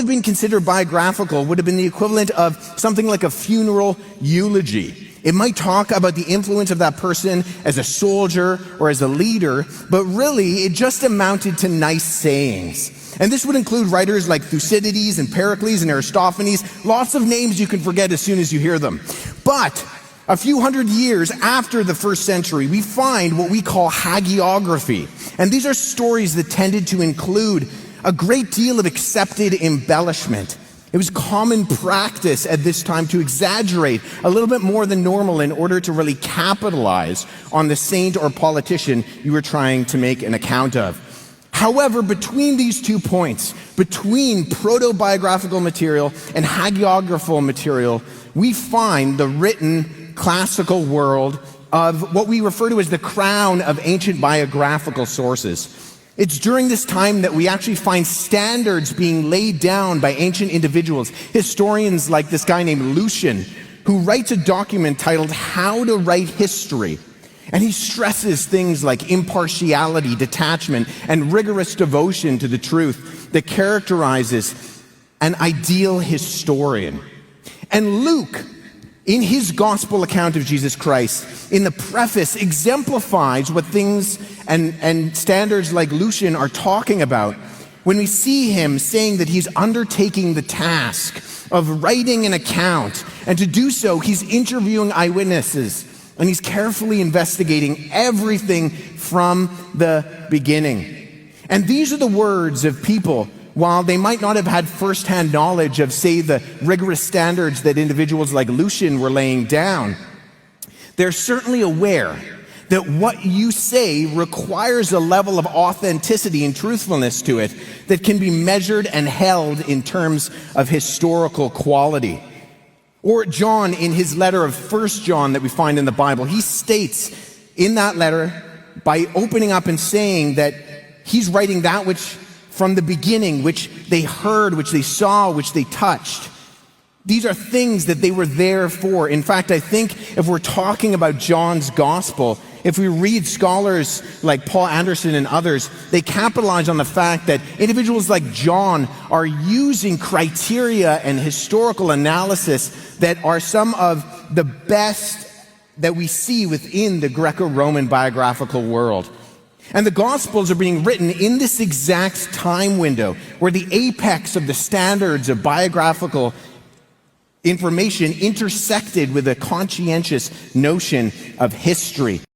have been considered biographical would have been the equivalent of something like a funeral eulogy. It might talk about the influence of that person as a soldier or as a leader, but really it just amounted to nice sayings. And this would include writers like Thucydides and Pericles and Aristophanes, lots of names you can forget as soon as you hear them. But a few hundred years after the first century, we find what we call hagiography. And these are stories that tended to include a great deal of accepted embellishment. It was common practice at this time to exaggerate a little bit more than normal in order to really capitalize on the saint or politician you were trying to make an account of. However, between these 2 points, between proto-biographical material and hagiographical material, we find the written classical world of what we refer to as the crown of ancient biographical sources. It's during this time that we actually find standards being laid down by ancient individuals, historians like this guy named Lucian, who writes a document titled How to Write History. And he stresses things like impartiality, detachment, and rigorous devotion to the truth that characterizes an ideal historian. And Luke, in his gospel account of Jesus Christ, in the preface, exemplifies what things and standards like Lucian are talking about when we see him saying that he's undertaking the task of writing an account. And to do so, he's interviewing eyewitnesses, and he's carefully investigating everything from the beginning. And these are the words of people, while they might not have had firsthand knowledge of, say, the rigorous standards that individuals like Lucian were laying down, they're certainly aware that what you say requires a level of authenticity and truthfulness to it that can be measured and held in terms of historical quality. Or John, in his letter of 1 John that we find in the Bible, he states in that letter, by opening up and saying that he's writing that which from the beginning, which they heard, which they saw, which they touched. These are things that they were there for. In fact, I think if we're talking about John's gospel, if we read scholars like Paul Anderson and others, they capitalize on the fact that individuals like John are using criteria and historical analysis that are some of the best that we see within the Greco-Roman biographical world. And the Gospels are being written in this exact time window where the apex of the standards of biographical information intersected with a conscientious notion of history.